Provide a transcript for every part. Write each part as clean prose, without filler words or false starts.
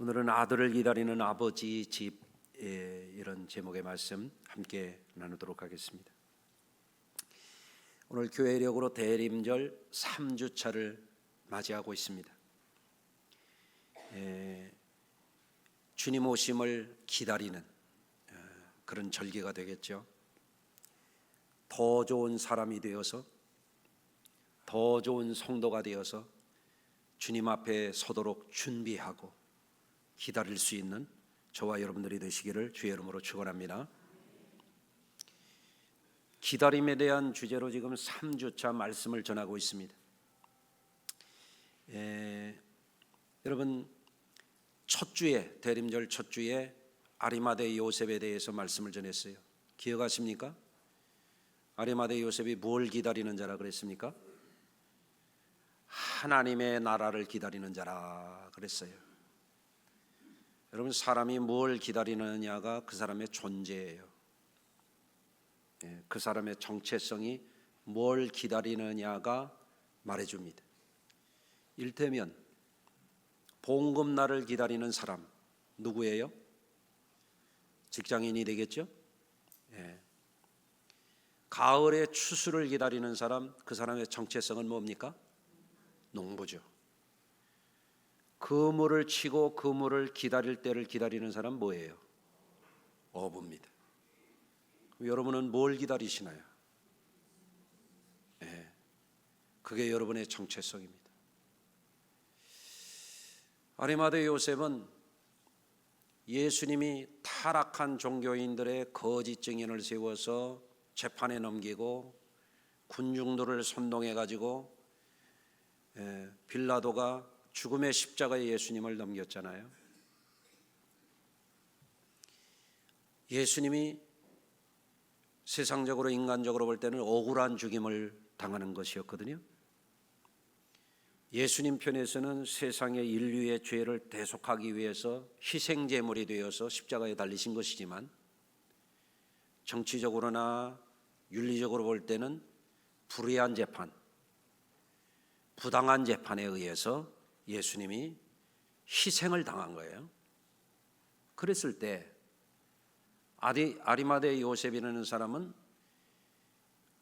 오늘은 아들을 기다리는 아버지 집 이런 제목의 말씀 함께 나누도록 하겠습니다. 오늘 교회력으로 대림절 3주차를 맞이하고 있습니다. 주님 오심을 기다리는 그런 절기가 되겠죠. 더 좋은 사람이 되어서 더 좋은 성도가 되어서 주님 앞에 서도록 준비하고 기다릴 수 있는 저와 여러분들이 되시기를 주의 이름으로 축원합니다. 기다림에 대한 주제로 지금 3주차 말씀을 전하고 있습니다. 여러분 첫 주에 대림절 첫 주에 아리마대 요셉에 대해서 말씀을 전했어요. 기억하십니까? 아리마대 요셉이 뭘 기다리는 자라 그랬습니까? 하나님의 나라를 기다리는 자라 그랬어요. 여러분 사람이 뭘 기다리느냐가 그 사람의 존재예요. 그 사람의 정체성이 뭘 기다리느냐가 말해줍니다. 일테면 봉급날을 기다리는 사람 누구예요? 직장인이 되겠죠? 가을의 추수를 기다리는 사람, 그 사람의 정체성은 뭡니까? 농부죠. 그물을 치고 그물을 기다릴 때를 기다리는 사람 뭐예요? 어부입니다. 여러분은 뭘 기다리시나요? 그게 여러분의 정체성입니다. 아리마대 요셉은 예수님이 타락한 종교인들의 거짓 증인을 세워서 재판에 넘기고 군중들을 선동해 가지고 빌라도가 죽음의 십자가에 예수님을 넘겼잖아요. 예수님이 세상적으로 인간적으로 볼 때는 억울한 죽임을 당하는 것이었거든요. 예수님 편에서는 세상의 인류의 죄를 대속하기 위해서 희생제물이 되어서 십자가에 달리신 것이지만 정치적으로나 윤리적으로 볼 때는 불의한 재판, 부당한 재판에 의해서 예수님이 희생을 당한 거예요. 그랬을 때 아리마대 요셉이라는 사람은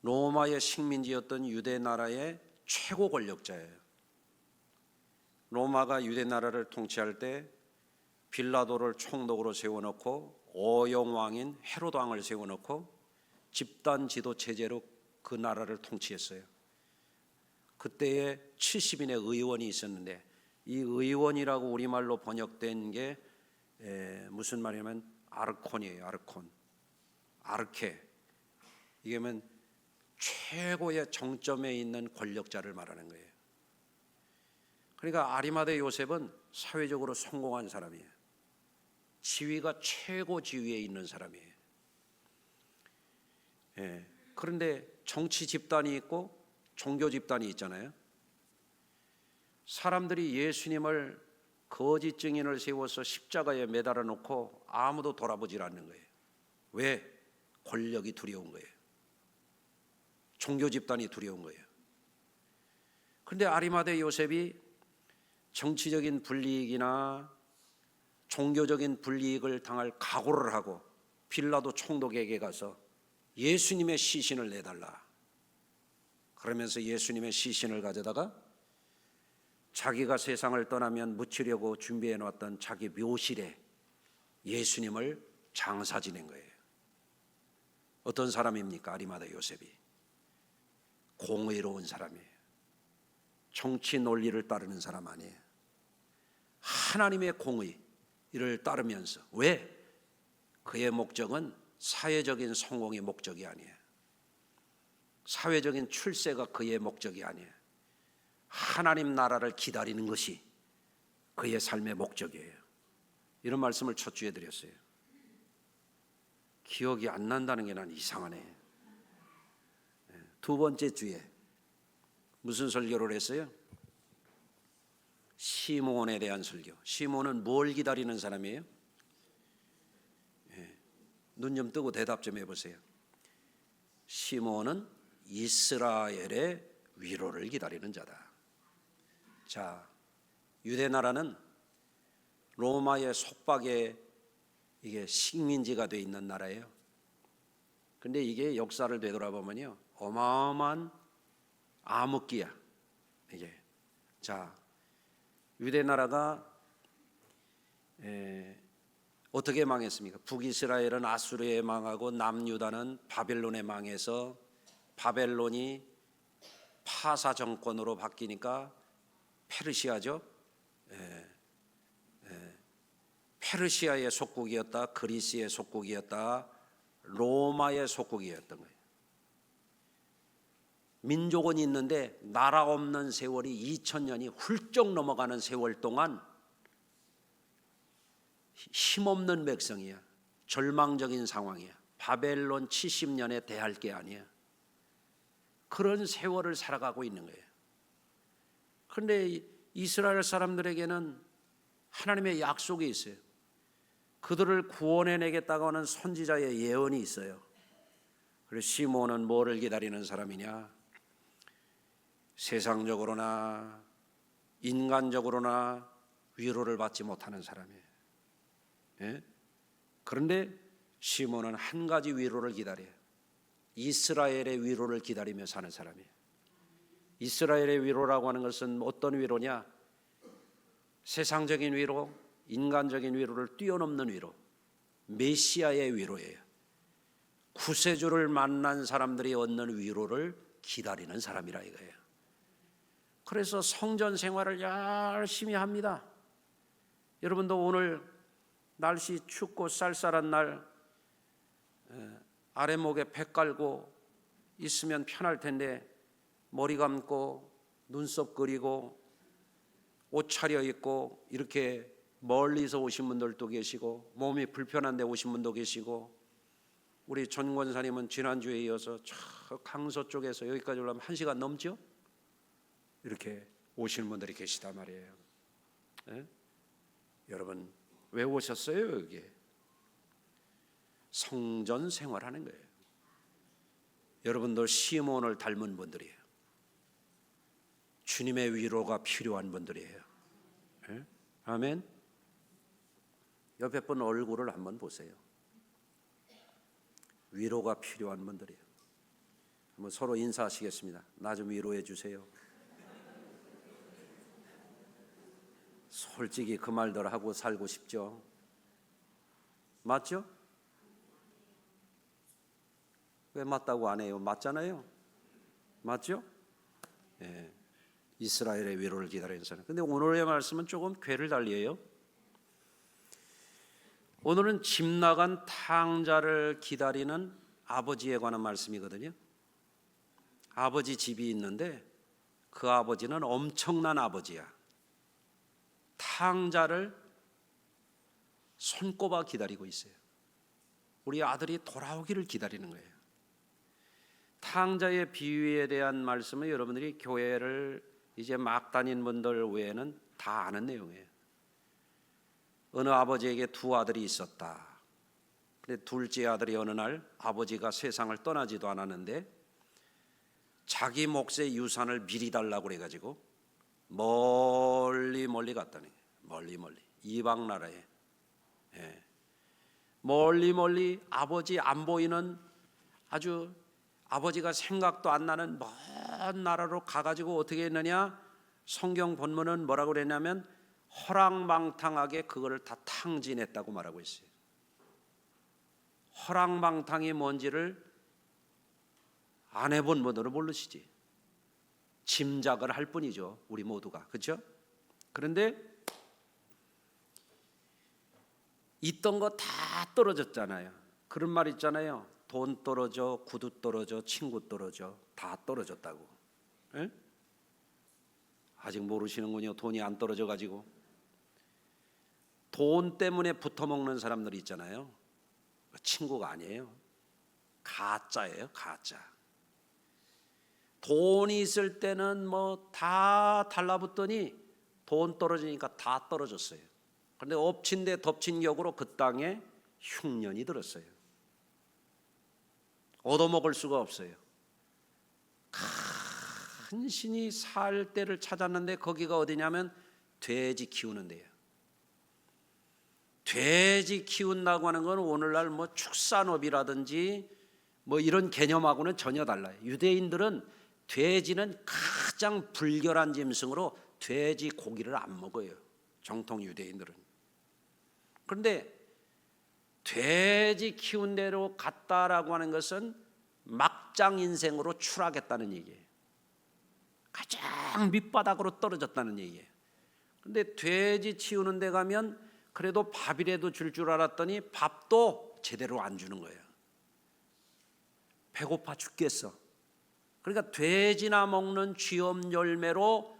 로마의 식민지였던 유대 나라의 최고 권력자예요. 로마가 유대 나라를 통치할 때 빌라도를 총독으로 세워놓고 어영왕인 헤롯 왕을 세워놓고 집단 지도 체제로 그 나라를 통치했어요. 그때에 70인의 의원이 있었는데 이 의원이라고 우리말로 번역된 게 무슨 말이냐면 아르콘이에요. 아르콘, 아르케. 이게면 최고의 정점에 있는 권력자를 말하는 거예요. 그러니까 아리마대 요셉은 사회적으로 성공한 사람이에요. 지위가 최고 지위에 있는 사람이에요. 그런데 정치 집단이 있고 종교 집단이 있잖아요. 사람들이 예수님을 거짓 증인을 세워서 십자가에 매달아 놓고 아무도 돌아보질 않는 거예요. 왜? 권력이 두려운 거예요. 종교 집단이 두려운 거예요. 그런데 아리마대 요셉이 정치적인 불이익이나 종교적인 불이익을 당할 각오를 하고 빌라도 총독에게 가서 예수님의 시신을 내달라. 그러면서 예수님의 시신을 가져다가 자기가 세상을 떠나면 묻히려고 준비해 놓았던 자기 묘실에 예수님을 장사 지낸 거예요. 어떤 사람입니까? 아리마대 요셉이 공의로운 사람이에요. 정치 논리를 따르는 사람 아니에요. 하나님의 공의를 따르면서, 왜? 그의 목적은 사회적인 성공의 목적이 아니에요. 사회적인 출세가 그의 목적이 아니에요. 하나님 나라를 기다리는 것이 그의 삶의 목적이에요. 이런 말씀을 첫 주에 드렸어요. 기억이 안 난다는 게 난 이상하네. 두 번째 주에 무슨 설교를 했어요? 시몬에 대한 설교. 시몬은 뭘 기다리는 사람이에요? 눈 좀 뜨고 대답 좀 해보세요. 시몬은 이스라엘의 위로를 기다리는 자다. 자, 유대 나라는 로마의 속박에 이게 식민지가 돼 있는 나라예요. 근데 이게 역사를 되돌아보면요, 어마어마한 암흑기야 이게. 자, 유대 나라가 어떻게 망했습니까? 북이스라엘은 아수르에 망하고 남유다는 바벨론에 망해서 바벨론이 파사 정권으로 바뀌니까 페르시아죠. 페르시아의 속국이었다, 그리스의 속국이었다, 로마의 속국이었던 거예요. 민족은 있는데 나라 없는 세월이 2000년이 훌쩍 넘어가는 세월 동안 힘없는 백성이야. 절망적인 상황이야. 바벨론 70년에 대할 게 아니야. 그런 세월을 살아가고 있는 거예요. 그런데 이스라엘 사람들에게는 하나님의 약속이 있어요. 그들을 구원해내겠다고 하는 선지자의 예언이 있어요. 그래서 시몬은 뭐를 기다리는 사람이냐? 세상적으로나 인간적으로나 위로를 받지 못하는 사람이에요. 예? 그런데 시몬은 한 가지 위로를 기다려요. 이스라엘의 위로를 기다리며 사는 사람이에요. 이스라엘의 위로라고 하는 것은 어떤 위로냐? 세상적인 위로, 인간적인 위로를 뛰어넘는 위로, 메시아의 위로예요. 구세주를 만난 사람들이 얻는 위로를 기다리는 사람이라 이거예요. 그래서 성전 생활을 열심히 합니다. 여러분도 오늘 날씨 춥고 쌀쌀한 날 아랫목에 배 깔고 있으면 편할 텐데 머리 감고 눈썹 그리고 옷 차려 입고 이렇게 멀리서 오신 분들도 계시고 몸이 불편한데 오신 분도 계시고, 우리 전 권사님은 지난주에 이어서 저 강서 쪽에서 여기까지 오려면 1시간 넘죠? 이렇게 오시는 분들이 계시단 말이에요. 예? 여러분 왜 오셨어요? 여기 성전 생활하는 거예요. 여러분들 시몬을 닮은 분들이에요. 주님의 위로가 필요한 분들이에요. 예? 아멘. 옆에 분 얼굴을 한번 보세요. 위로가 필요한 분들이에요. 한번 서로 인사하시겠습니다. 나 좀 위로해 주세요. 솔직히 그 말들 하고 살고 싶죠? 맞죠? 왜 맞다고 안 해요? 맞잖아요. 맞죠? 예. 이스라엘의 위로를 기다리는 사람. 근데 오늘의 말씀은 조금 궤를 달리해요. 오늘은 집 나간 탕자를 기다리는 아버지에 관한 말씀이거든요. 아버지 집이 있는데 그 아버지는 엄청난 아버지야. 탕자를 손꼽아 기다리고 있어요. 우리 아들이 돌아오기를 기다리는 거예요. 탕자의 비유에 대한 말씀은 여러분들이 교회를 이제 막 다닌 분들 외에는 다 아는 내용이에요. 어느 아버지에게 두 아들이 있었다. 근데 둘째 아들이 어느 날 아버지가 세상을 떠나지도 않았는데 자기 몫의 유산을 미리 달라고 그래가지고 멀리 갔다는 거예요. 멀리 이방 나라에, 예. 멀리 아버지 안 보이는 아주 아버지가 생각도 안 나는 먼 나라로 가가지고 어떻게 했느냐? 성경 본문은 뭐라고 그랬냐면 허랑방탕하게 그거를 다 탕진했다고 말하고 있어요. 허랑방탕이 뭔지를 안 해본 분들은 모르시지. 짐작을 할 뿐이죠, 우리 모두가. 그렇죠? 그런데 있던 거 다 떨어졌잖아요. 그런 말 있잖아요. 돈 떨어져, 구두 떨어져, 친구 떨어져, 다 떨어졌다고. 에? 아직 모르시는군요. 돈이 안 떨어져 가지고. 돈 때문에 붙어먹는 사람들이 있잖아요. 친구가 아니에요. 가짜예요, 가짜. 돈이 있을 때는 뭐 다 달라붙더니 돈 떨어지니까 다 떨어졌어요. 그런데 엎친 데 덮친 격으로 그 땅에 흉년이 들었어요. 얻어먹을 수가 없어요. 간신히 살 데를 찾았는데 거기가 어디냐면 돼지 키우는 데예요. 돼지 키운다고 하는 건 오늘날 뭐 축산업이라든지 뭐 이런 개념하고는 전혀 달라요. 유대인들은 돼지는 가장 불결한 짐승으로 돼지 고기를 안 먹어요. 정통 유대인들은. 그런데 돼지 키운 대로 갔다라고 하는 것은 막장 인생으로 추락했다는 얘기예요. 가장 밑바닥으로 떨어졌다는 얘기예요. 그런데 돼지 치우는 데 가면 그래도 밥이라도 줄 알았더니 밥도 제대로 안 주는 거예요. 배고파 죽겠어. 그러니까 돼지나 먹는 쥐엄 열매로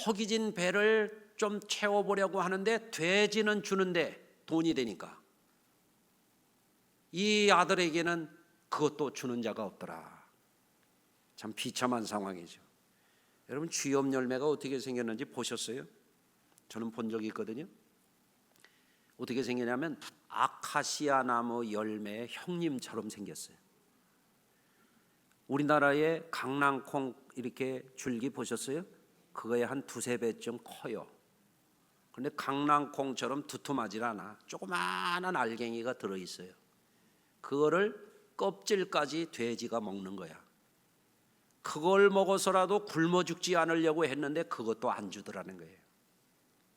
허기진 배를 좀 채워보려고 하는데 돼지는 주는데 돈이 되니까 이 아들에게는 그것도 주는 자가 없더라. 참 비참한 상황이죠. 여러분, 쥐엄 열매가 어떻게 생겼는지 보셨어요? 저는 본 적이 있거든요. 어떻게 생기냐면 아카시아 나무 열매의 형님처럼 생겼어요. 우리나라의 강낭콩 이렇게 줄기 보셨어요? 그거의 한 두세 배쯤 커요. 그런데 강낭콩처럼 두툼하지 않아. 조그마한 알갱이가 들어있어요. 그거를 껍질까지 돼지가 먹는 거야. 그걸 먹어서라도 굶어 죽지 않으려고 했는데 그것도 안 주더라는 거예요.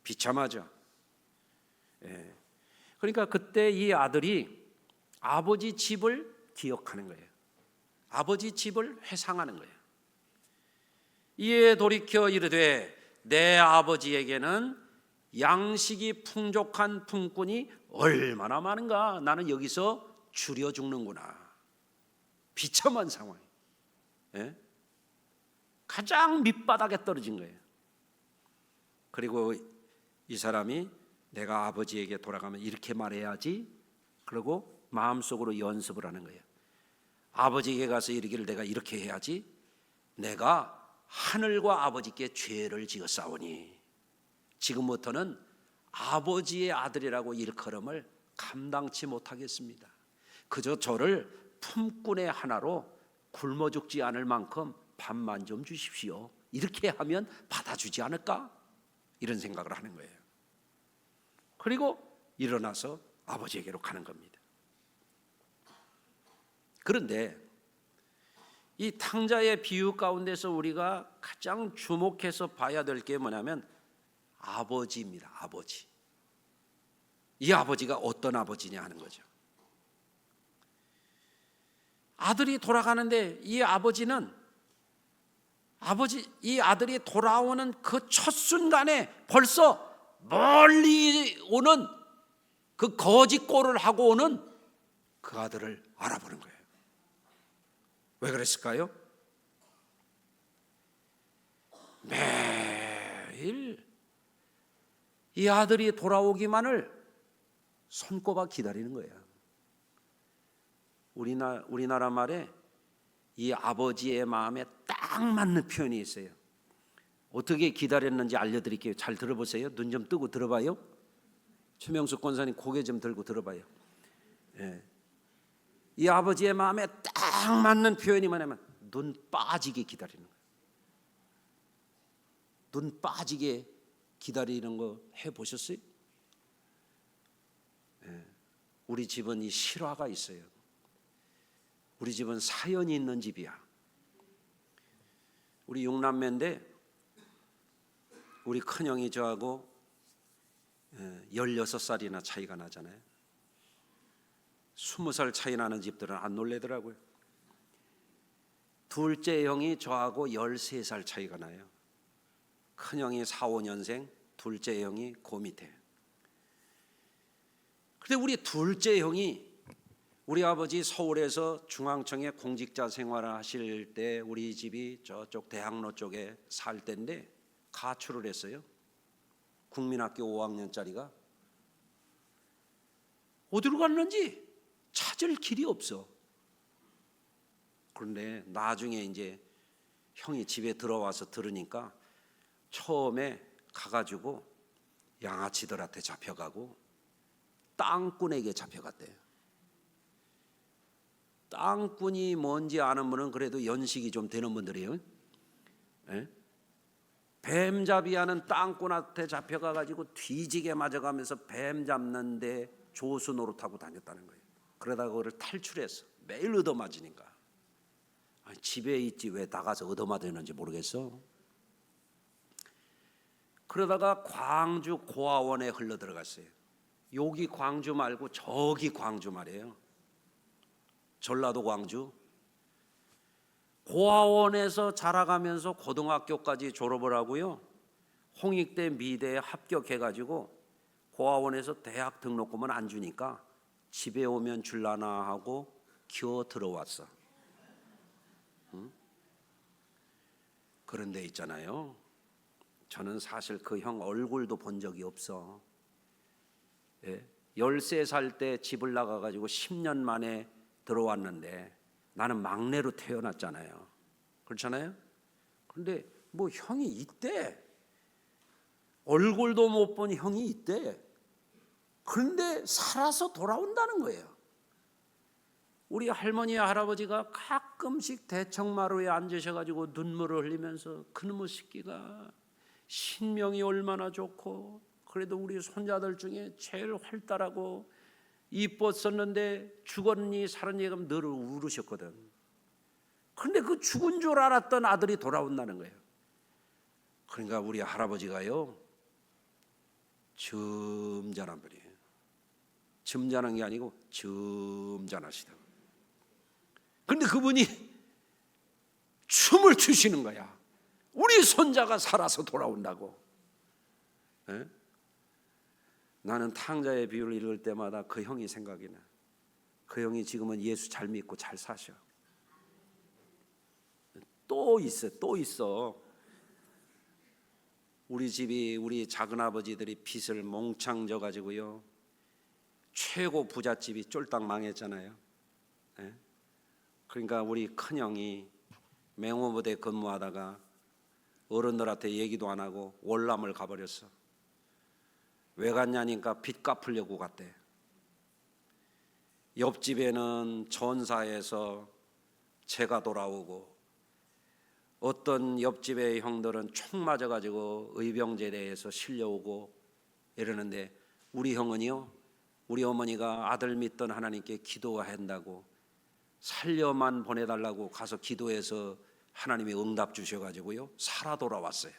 비참하죠. 예. 그러니까 그때 이 아들이 아버지 집을 기억하는 거예요. 아버지 집을 회상하는 거예요. 이에 돌이켜 이르되 내 아버지에게는 양식이 풍족한 품꾼이 얼마나 많은가. 나는 여기서 줄여 죽는구나. 비참한 상황. 예? 가장 밑바닥에 떨어진 거예요. 그리고 이 사람이 내가 아버지에게 돌아가면 이렇게 말해야지. 그리고 마음속으로 연습을 하는 거예요. 아버지에게 가서 이르기를 내가 이렇게 해야지. 내가 하늘과 아버지께 죄를 지었사오니 지금부터는 아버지의 아들이라고 일컬음을 감당치 못하겠습니다. 그저 저를 품꾼의 하나로 굶어 죽지 않을 만큼 밥만 좀 주십시오. 이렇게 하면 받아주지 않을까? 이런 생각을 하는 거예요. 그리고 일어나서 아버지에게로 가는 겁니다. 그런데 이 탕자의 비유 가운데서 우리가 가장 주목해서 봐야 될 게 뭐냐면 아버지입니다. 아버지. 이 아버지가 어떤 아버지냐 하는 거죠. 아들이 돌아가는데 이 아들이 돌아오는 그 첫 순간에 벌써 멀리 오는 그 거짓골을 하고 오는 그 아들을 알아보는 거예요. 왜 그랬을까요? 매일 이 아들이 돌아오기만을 손꼽아 기다리는 거예요. 우리나라 말에 이 아버지의 마음에 딱 맞는 표현이 있어요. 어떻게 기다렸는지 알려드릴게요. 잘 들어보세요. 눈 좀 뜨고 들어봐요. 최명숙 권사님 고개 좀 들고 들어봐요. 예. 이 아버지의 마음에 딱 맞는 표현이 뭐냐면 눈 빠지게 기다리는 거예요. 눈 빠지게 기다리는 거 해보셨어요? 예. 우리 집은 이 실화가 있어요. 우리 집은 사연이 있는 집이야. 우리 6남매인데 우리 큰형이 저하고 16살이나 차이가 나잖아요. 20살 차이 나는 집들은 안 놀래더라고요. 둘째 형이 저하고 13살 차이가 나요. 큰형이 4, 5년생, 둘째 형이 그 밑에. 그런데 우리 둘째 형이 우리 아버지 서울에서 중앙청에 공직자 생활을 하실 때 우리 집이 저쪽 대학로 쪽에 살 때인데 가출을 했어요. 국민학교 5학년짜리가. 어디로 갔는지 찾을 길이 없어. 그런데 나중에 이제 형이 집에 들어와서 들으니까 처음에 가가지고 양아치들한테 잡혀가고 땅꾼에게 잡혀갔대요. 땅꾼이 뭔지 아는 분은 그래도 연식이 좀 되는 분들이에요. 예? 뱀잡이하는 땅꾼한테 잡혀가가지고 뒤지게 맞아가면서 뱀 잡는데 조수 노릇하고 다녔다는 거예요. 그러다가 그걸 탈출했어. 매일 얻어맞으니까. 아니, 집에 있지 왜 나가서 얻어맞았는지 모르겠어. 그러다가 광주 고아원에 흘러들어갔어요. 여기 광주 말고 저기 광주 말이에요. 전라도 광주. 고아원에서 자라가면서 고등학교까지 졸업을 하고요. 홍익대 미대에 합격해가지고 고아원에서 대학 등록금은 안 주니까 집에 오면 줄라나 하고 기어 들어왔어. 응? 그런데 있잖아요. 저는 사실 그 형 얼굴도 본 적이 없어. 13살 때 집을 나가가지고 10년 만에 들어왔는데 나는 막내로 태어났잖아요. 그렇잖아요. 그런데 뭐 형이 있대. 얼굴도 못 본 형이 있대. 그런데 살아서 돌아온다는 거예요. 우리 할머니와 할아버지가 가끔씩 대청마루에 앉으셔가지고 눈물을 흘리면서 그놈의 새끼가 신명이 얼마나 좋고 그래도 우리 손자들 중에 제일 활달하고 이뻤었는데 죽었니 살았니 하면 늘 울으셨거든. 그런데 그 죽은 줄 알았던 아들이 돌아온다는 거예요. 그러니까 우리 할아버지가요 점잖한 분이에요. 점잖은 게 아니고 점잖하시다고. 그런데 그분이 춤을 추시는 거야. 우리 손자가 살아서 돌아온다고. 에? 나는 탕자의 비유를 읽을 때마다 그 형이 생각이 나. 그 형이 지금은 예수 잘 믿고 잘 사셔. 또 있어. 우리 집이 우리 작은아버지들이 빚을 몽창 져가지고요 최고 부잣집이 쫄딱 망했잖아요. 예? 그러니까 우리 큰형이 맹호부대 근무하다가 어른들한테 얘기도 안 하고 월남을 가버렸어. 왜 갔냐니까 빚 갚으려고 갔대. 옆집에는 전사에서 제가 돌아오고 어떤 옆집의 형들은 총 맞아가지고 의병제대에서 실려오고 이러는데 우리 형은요 우리 어머니가 아들 믿던 하나님께 기도한다고 살려만 보내달라고 가서 기도해서 하나님이 응답 주셔가지고요 살아 돌아왔어요.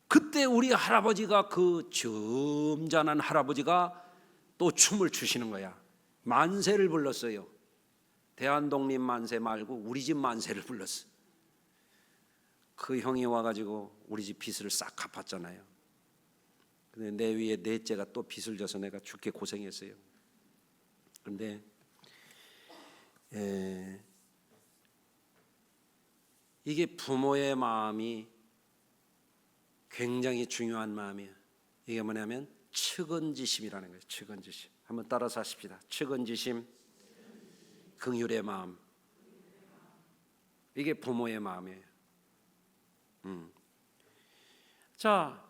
그때 우리 할아버지가 그 점잖은 할아버지가 또 춤을 추시는 거야. 만세를 불렀어요. 대한독립 만세 말고 우리 집 만세를 불렀어. 그 형이 와가지고 우리 집 빚을 싹 갚았잖아요. 근데 내 위에 넷째가 또 빚을 져서 내가 죽게 고생했어요. 그런데 이게 부모의 마음이 굉장히 중요한 마음이에요. 이게 뭐냐면 측은지심이라는 거예요. 측은지심. 한번 따라서 하십시다. 측은지심, 긍휼의 마음. 이게 부모의 마음이에요. 자,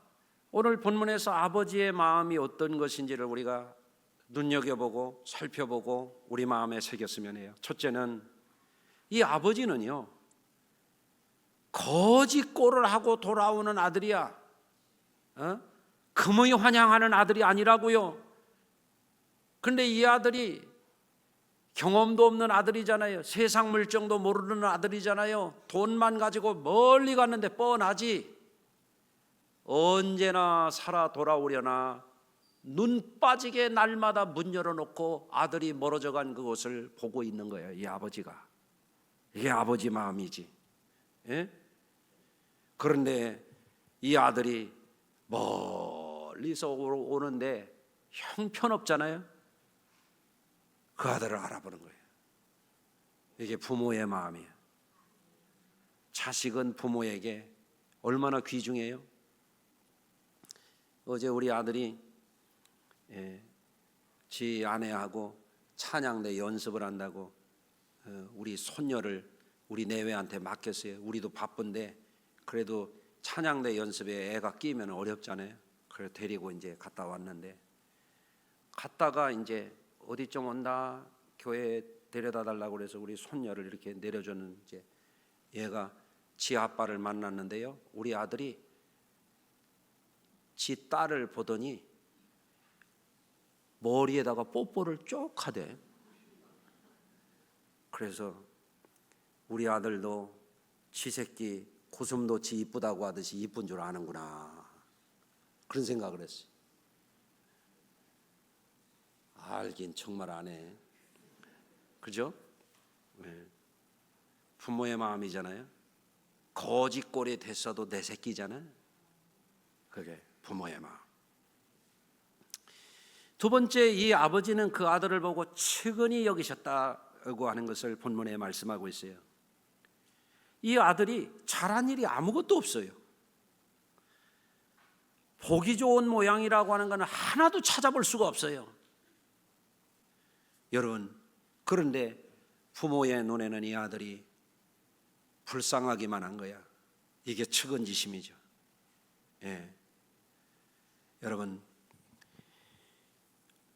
오늘 본문에서 아버지의 마음이 어떤 것인지를 우리가 눈여겨보고 살펴보고 우리 마음에 새겼으면 해요. 첫째는 이 아버지는요 거짓골을 하고 돌아오는 아들이야. 금의 환영하는 아들이 아니라고요. 그런데 이 아들이 경험도 없는 아들이잖아요. 세상 물정도 모르는 아들이잖아요. 돈만 가지고 멀리 갔는데 뻔하지. 언제나 살아 돌아오려나 눈 빠지게 날마다 문 열어놓고 아들이 멀어져간 그것을 보고 있는 거예요. 이 아버지가. 이게 아버지 마음이지. 예? 그런데 이 아들이 멀리서 오는데 형편없잖아요. 그 아들을 알아보는 거예요. 이게 부모의 마음이에요. 자식은 부모에게 얼마나 귀중해요. 어제 우리 아들이 지 아내하고 찬양대 연습을 한다고 우리 손녀를 우리 내외한테 맡겼어요. 우리도 바쁜데 그래도 찬양대 연습에 애가 끼면 어렵잖아요. 그래서 데리고 이제 갔다 왔는데 갔다가 이제 어디 좀 온다 교회에 데려다 달라고 그래서 우리 손녀를 이렇게 내려주는 이제 얘가 지 아빠를 만났는데요, 우리 아들이 지 딸을 보더니 머리에다가 뽀뽀를 쭉 하대. 그래서 우리 아들도 지 새끼 고슴도치 이쁘다고 하듯이 이쁜 줄 아는구나, 그런 생각을 했어요. 알긴 정말 아네. 그죠? 네. 부모의 마음이잖아요. 거지꼴이 됐어도 내 새끼잖아요. 그게 부모의 마음. 두 번째, 이 아버지는 그 아들을 보고 측은히 여기셨다고 하는 것을 본문에 말씀하고 있어요. 이 아들이 잘한 일이 아무것도 없어요. 보기 좋은 모양이라고 하는 것은 하나도 찾아볼 수가 없어요. 여러분, 그런데 부모의 눈에는 이 아들이 불쌍하기만 한 거야. 이게 측은지심이죠. 예. 여러분,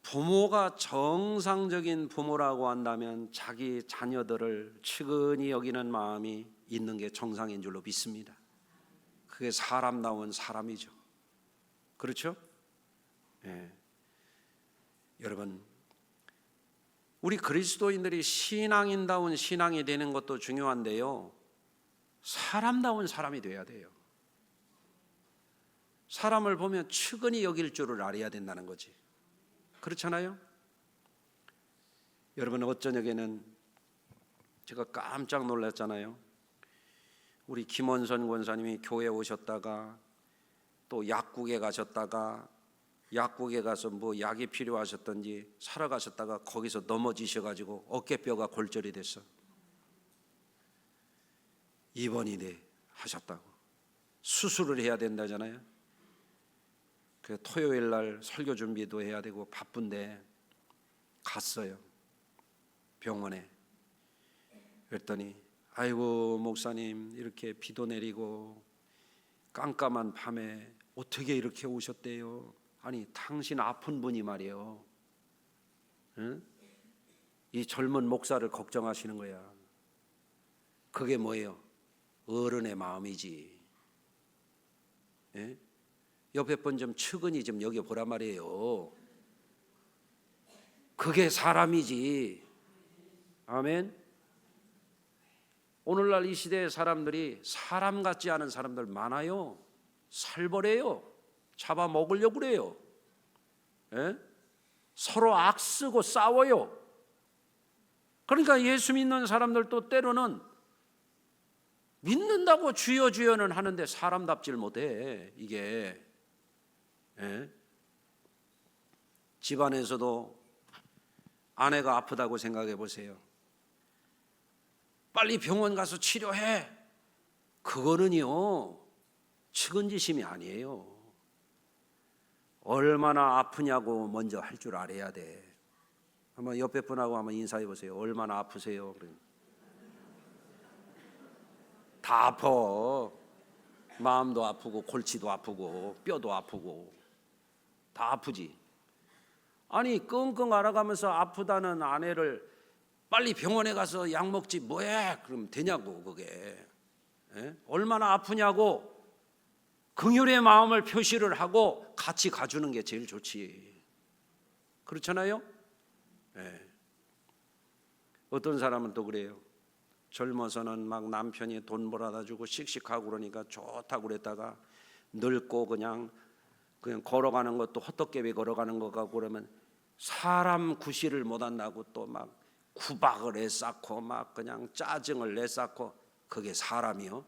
부모가 정상적인 부모라고 한다면 자기 자녀들을 측은히 여기는 마음이 있는 게 정상인 줄로 믿습니다. 그게 사람다운 사람이죠. 그렇죠? 예. 여러분, 우리 그리스도인들이 신앙인다운 신앙이 되는 것도 중요한데요, 사람다운 사람이 돼야 돼요. 사람을 보면 측은히 여길 줄을 알아야 된다는 거지. 그렇잖아요? 여러분, 어쩌녁에는 제가 깜짝 놀랐잖아요. 우리 김원선 권사님이 교회 오셨다가 또 약국에 가셨다가, 약국에 가서 뭐 약이 필요하셨던지 사러 가셨다가 거기서 넘어지셔가지고 어깨뼈가 골절이 됐어. 입원이 돼 하셨다고. 수술을 해야 된다잖아요. 그 토요일 날 설교 준비도 해야 되고 바쁜데 갔어요, 병원에. 그랬더니 아이고 목사님, 이렇게 비도 내리고 깜깜한 밤에 어떻게 이렇게 오셨대요. 아니, 당신 아픈 분이 말이에요, 응? 이 젊은 목사를 걱정하시는 거야. 그게 뭐예요? 어른의 마음이지. 예? 옆에 분 좀 측은히 좀 여겨보란 말이에요. 그게 사람이지. 아멘. 오늘날 이 시대의 사람들이 사람 같지 않은 사람들 많아요. 살벌해요. 잡아먹으려고 그래요. 예? 서로 악쓰고 싸워요. 그러니까 예수 믿는 사람들도 때로는 믿는다고 주여 주여는 하는데 사람답질 못해. 이게 예? 집안에서도 아내가 아프다고 생각해 보세요. 빨리 병원 가서 치료해. 그거는요, 측은지심이 아니에요. 얼마나 아프냐고 먼저 할 줄 알아야 돼. 한번 옆에 분하고 한번 인사해 보세요. 얼마나 아프세요? 다 아파. 마음도 아프고 골치도 아프고 뼈도 아프고 다 아프지. 아니, 끙끙 앓아가면서 아프다는 아내를 빨리 병원에 가서 약 먹지 뭐해? 그럼 되냐고. 그게 얼마나 아프냐고 긍휼의 마음을 표시를 하고 같이 가주는 게 제일 좋지. 그렇잖아요? 어떤 사람은 또 그래요. 젊어서는 막 남편이 돈 벌어다 주고 씩씩하고 그러니까 좋다고 그랬다가 늙고 그냥 걸어가는 것도 헛떡개비 걸어가는 것 같고 그러면 사람 구실을 못한다고 또 막 구박을 내쌓고 막 그냥 짜증을 내쌓고. 그게 사람이요?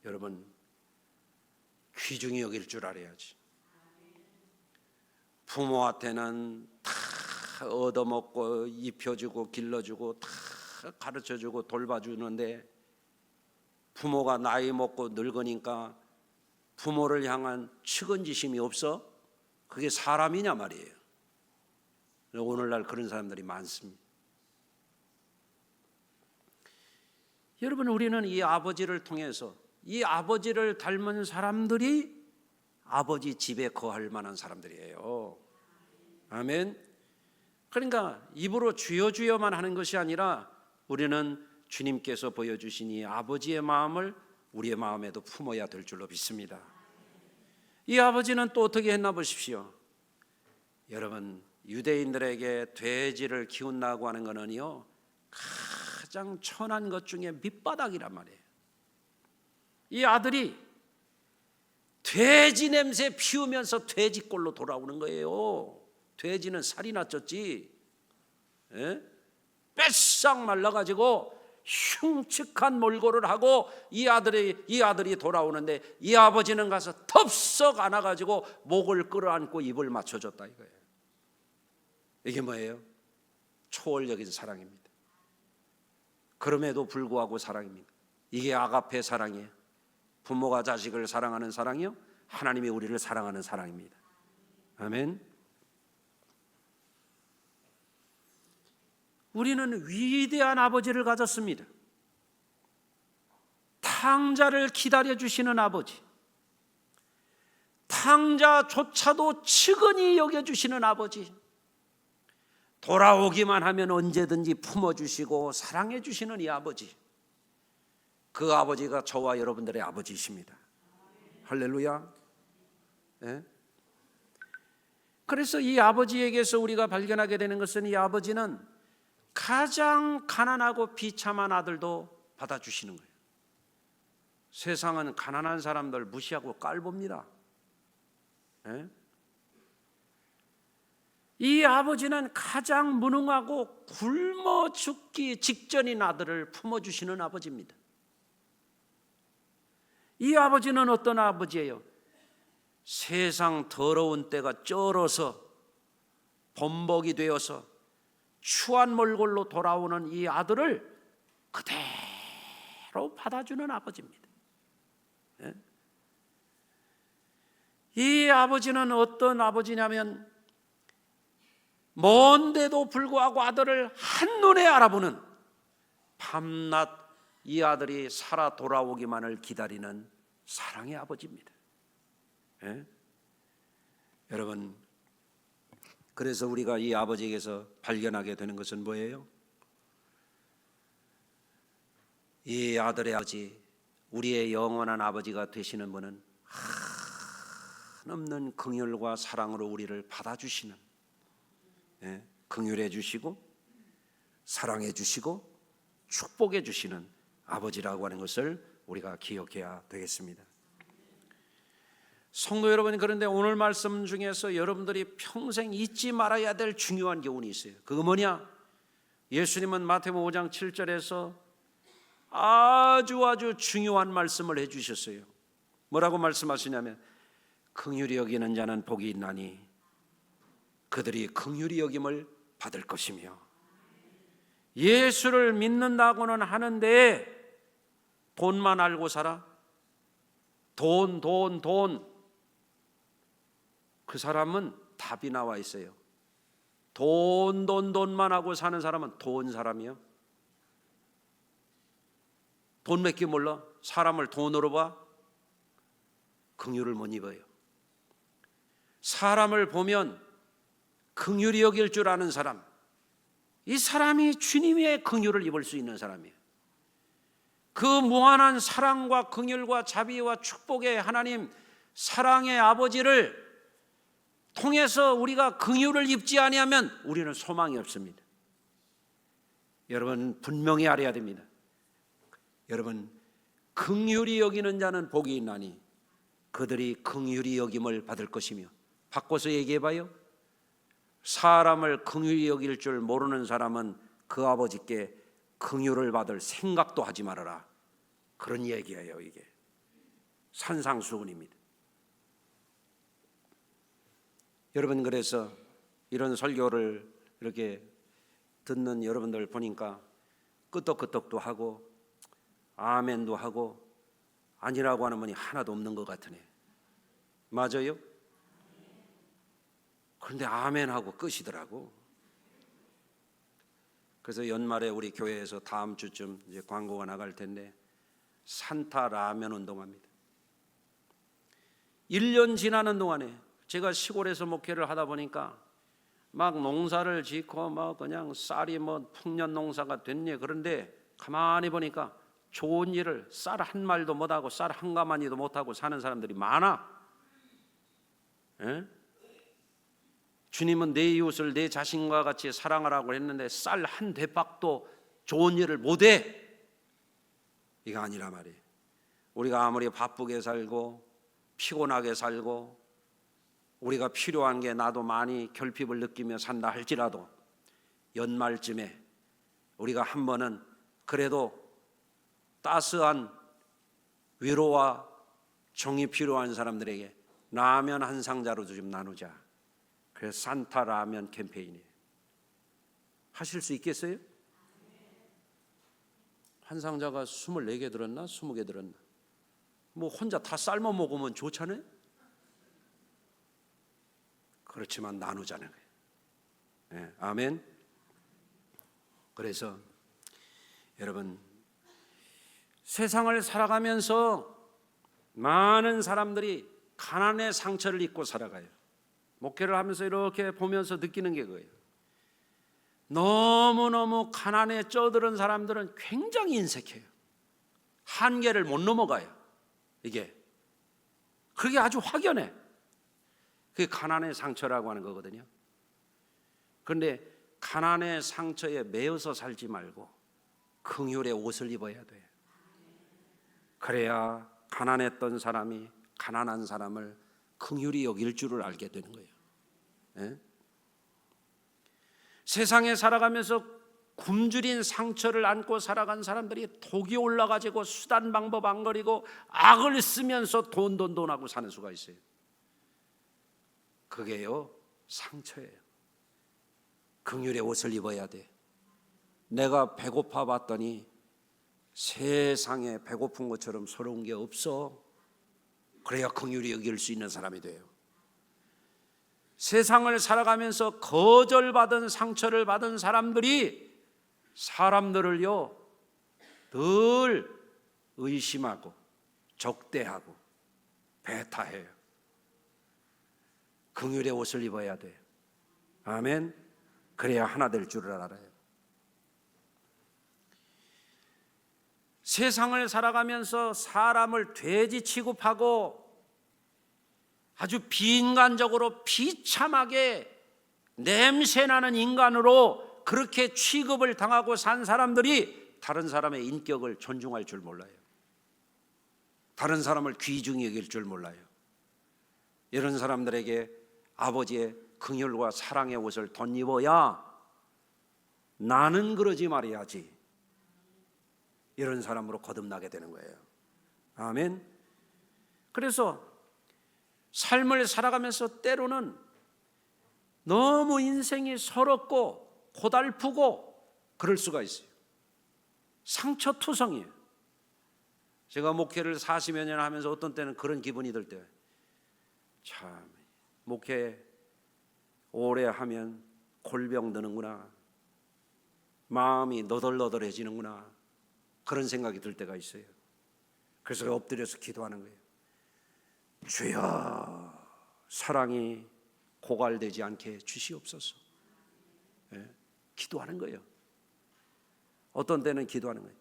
여러분, 귀중히 여길 줄 알아야지. 부모한테는 다 얻어먹고 입혀주고 길러주고 다 가르쳐주고 돌봐주는데 부모가 나이 먹고 늙으니까 부모를 향한 측은지심이 없어? 그게 사람이냐 말이에요. 오늘날 그런 사람들이 많습니다. 여러분, 우리는 이 아버지를 통해서 이 아버지를 닮은 사람들이 아버지 집에 거할 만한 사람들이에요. 아멘. 그러니까 입으로 주여 주여만 하는 것이 아니라 우리는 주님께서 보여주신 이 아버지의 마음을 우리의 마음에도 품어야 될 줄로 믿습니다. 이 아버지는 또 어떻게 했나 보십시오. 여러분, 유대인들에게 돼지를 키운다고 하는 것은요, 가장 천한 것 중에 밑바닥이란 말이에요. 이 아들이 돼지 냄새 피우면서 돼지꼴로 돌아오는 거예요. 돼지는 살이나 쪘지, 뺏싹 말라가지고 흉측한 몰골을 하고 이 아들이 돌아오는데, 이 아버지는 가서 덥석 안아가지고 목을 끌어안고 입을 맞춰줬다 이거예요. 이게 뭐예요? 초월적인 사랑입니다. 그럼에도 불구하고 사랑입니다. 이게 아가페 사랑이에요. 부모가 자식을 사랑하는 사랑이요, 하나님이 우리를 사랑하는 사랑입니다. 아멘. 우리는 위대한 아버지를 가졌습니다. 탕자를 기다려주시는 아버지, 탕자조차도 측은히 여겨주시는 아버지, 돌아오기만 하면 언제든지 품어주시고 사랑해주시는 이 아버지, 그 아버지가 저와 여러분들의 아버지이십니다. 할렐루야. 네? 그래서 이 아버지에게서 우리가 발견하게 되는 것은, 이 아버지는 가장 가난하고 비참한 아들도 받아주시는 거예요. 세상은 가난한 사람들 무시하고 깔봅니다. 네? 이 아버지는 가장 무능하고 굶어 죽기 직전인 아들을 품어주시는 아버지입니다. 이 아버지는 어떤 아버지예요? 세상 더러운 때가 쩔어서 범벅이 되어서 추한 몰골로 돌아오는 이 아들을 그대로 받아주는 아버지입니다. 이 아버지는 어떤 아버지냐면, 먼데도 불구하고 아들을 한눈에 알아보는, 밤낮 이 아들이 살아 돌아오기만을 기다리는 사랑의 아버지입니다. 여러분, 그래서 우리가 이 아버지에게서 발견하게 되는 것은 뭐예요? 이 아들의 아버지, 우리의 영원한 아버지가 되시는 분은 한없는 긍휼과 사랑으로 우리를 받아주시는, 긍휼해 주시고 사랑해 주시고 축복해 주시는 아버지라고 하는 것을 우리가 기억해야 되겠습니다. 성도 여러분, 그런데 오늘 말씀 중에서 여러분들이 평생 잊지 말아야 될 중요한 교훈이 있어요. 그거 뭐냐? 예수님은 마태복음 5장 7절에서 아주 중요한 말씀을 해주셨어요. 뭐라고 말씀하시냐면, 긍휼히 여기는 자는 복이 있나니 그들이 긍휼히 여김을 받을 것이며, 예수를 믿는다고는 하는데 돈만 알고 살아? 돈. 그 사람은 답이 나와 있어요. 돈만 하고 사는 사람은 돈 사람이요. 돈 몇 개 몰라? 사람을 돈으로 봐? 긍휼을 못 입어요. 사람을 보면 긍휼히 여길 줄 아는 사람, 이 사람이 주님의 긍휼을 입을 수 있는 사람이에요. 그 무한한 사랑과 긍휼과 자비와 축복의 하나님, 사랑의 아버지를 통해서 우리가 긍휼을 입지 아니하면 우리는 소망이 없습니다. 여러분, 분명히 알아야 됩니다. 여러분, 긍휼히 여기는 자는 복이 있나니 그들이 긍휼히 여김을 받을 것이며, 바꿔서 얘기해봐요. 사람을 긍휼히 여길 줄 모르는 사람은 그 아버지께 긍휼을 받을 생각도 하지 말아라, 그런 얘기예요. 이게 산상수훈입니다. 여러분, 그래서 이런 설교를 이렇게 듣는 여러분들 보니까 끄떡끄떡도 하고 아멘도 하고 아니라고 하는 분이 하나도 없는 것 같으네. 맞아요? 그런데 아멘하고 끝이더라고. 그래서 연말에 우리 교회에서 다음 주쯤 이제 광고가 나갈 텐데, 산타 라면 운동합니다. 1년 지나는 동안에 제가 시골에서 목회를 하다 보니까 막 농사를 짓고 뭐 그냥 쌀이 뭐 풍년 농사가 됐네. 그런데 가만히 보니까 좋은 일을 쌀 한 말도 못하고 쌀 한 가마니도 못하고 사는 사람들이 많아. 에? 주님은 내 이웃을 내 자신과 같이 사랑하라고 했는데 쌀 한 대박도 좋은 일을 못해. 이거 아니라 말이에요. 우리가 아무리 바쁘게 살고 피곤하게 살고 우리가 필요한 게 나도 많이 결핍을 느끼며 산다 할지라도 연말쯤에 우리가 한 번은 그래도 따스한 위로와 정이 필요한 사람들에게 라면 한 상자로도 좀 나누자. 그래서 산타 라면 캠페인이에요. 하실 수 있겠어요? 한 상자가 24개 들었나? 20개 들었나? 뭐 혼자 다 삶아 먹으면 좋잖아요? 그렇지만 나누자는 거예요. 네, 아멘. 그래서 여러분, 세상을 살아가면서 많은 사람들이 가난의 상처를 입고 살아가요. 목회를 하면서 이렇게 보면서 느끼는 게 그거예요. 너무너무 가난에 쪄들은 사람들은 굉장히 인색해요. 한계를 못 넘어가요. 이게 그게 아주 확연해. 그게 가난의 상처라고 하는 거거든요. 그런데 가난의 상처에 매여서 살지 말고 긍휼의 옷을 입어야 돼. 그래야 가난했던 사람이 가난한 사람을 긍휼히 여길 줄을 알게 되는 거예요. 예? 세상에 살아가면서 굶주린 상처를 안고 살아간 사람들이 독이 올라가지고 수단 방법 안 거리고 악을 쓰면서 돈 하고 사는 수가 있어요. 그게요, 상처예요. 긍휼의 옷을 입어야 돼. 내가 배고파 봤더니 세상에 배고픈 것처럼 서러운 게 없어. 그래야 긍휼히 여길 수 있는 사람이 돼요. 세상을 살아가면서 거절받은 상처를 받은 사람들이 사람들을요 늘 의심하고 적대하고 배타해요. 긍휼의 옷을 입어야 돼요. 아멘. 그래야 하나 될 줄을 알아요. 세상을 살아가면서 사람을 돼지 취급하고 아주 비인간적으로 비참하게 냄새나는 인간으로 그렇게 취급을 당하고 산 사람들이 다른 사람의 인격을 존중할 줄 몰라요. 다른 사람을 귀중히 여길 줄 몰라요. 이런 사람들에게 아버지의 긍휼과 사랑의 옷을 덧입어야 나는 그러지 말아야지, 이런 사람으로 거듭나게 되는 거예요. 아멘. 그래서 삶을 살아가면서 때로는 너무 인생이 서럽고 고달프고 그럴 수가 있어요. 상처투성이에요. 제가 목회를 40여 년 하면서 어떤 때는 그런 기분이 들 때, 참 목회 오래 하면 골병 드는구나, 마음이 너덜너덜해지는구나, 그런 생각이 들 때가 있어요. 그래서 엎드려서 기도하는 거예요. 주여, 사랑이 고갈되지 않게 주시옵소서. 예? 기도하는 거예요. 어떤 때는 기도하는 거예요.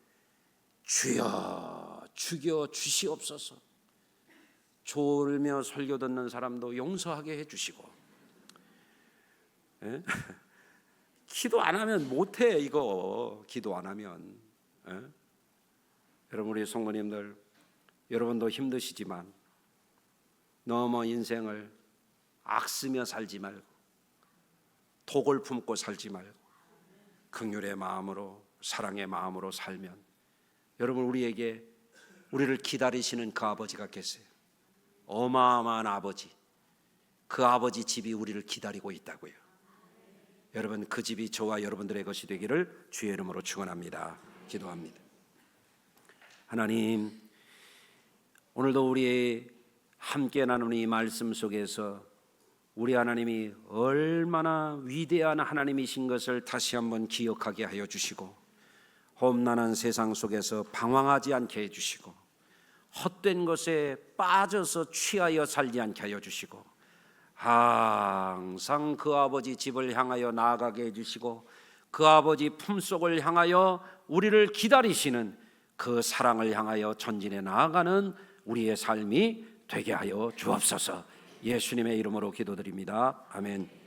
주여, 죽여 주시옵소서. 졸며 설교 듣는 사람도 용서하게 해주시고. 예? 기도 안 하면 못해, 이거. 기도 안 하면. 예? 여러분, 우리 성도님들, 여러분도 힘드시지만 너무 인생을 악쓰며 살지 말고 독을 품고 살지 말고 긍휼의 마음으로, 사랑의 마음으로 살면 여러분, 우리에게 우리를 기다리시는 그 아버지가 계세요. 어마어마한 아버지, 그 아버지 집이 우리를 기다리고 있다고요. 여러분, 그 집이 저와 여러분들의 것이 되기를 주의 이름으로 축원합니다. 기도합니다. 하나님, 오늘도 우리 함께 나누는 이 말씀 속에서 우리 하나님이 얼마나 위대한 하나님이신 것을 다시 한번 기억하게 하여 주시고, 험난한 세상 속에서 방황하지 않게 해주시고, 헛된 것에 빠져서 취하여 살지 않게 하여 주시고, 항상 그 아버지 집을 향하여 나아가게 해주시고 그 아버지 품속을 향하여 우리를 기다리시는 그 사랑을 향하여 전진해 나아가는 우리의 삶이 되게 하여 주옵소서. 예수님의 이름으로 기도드립니다. 아멘.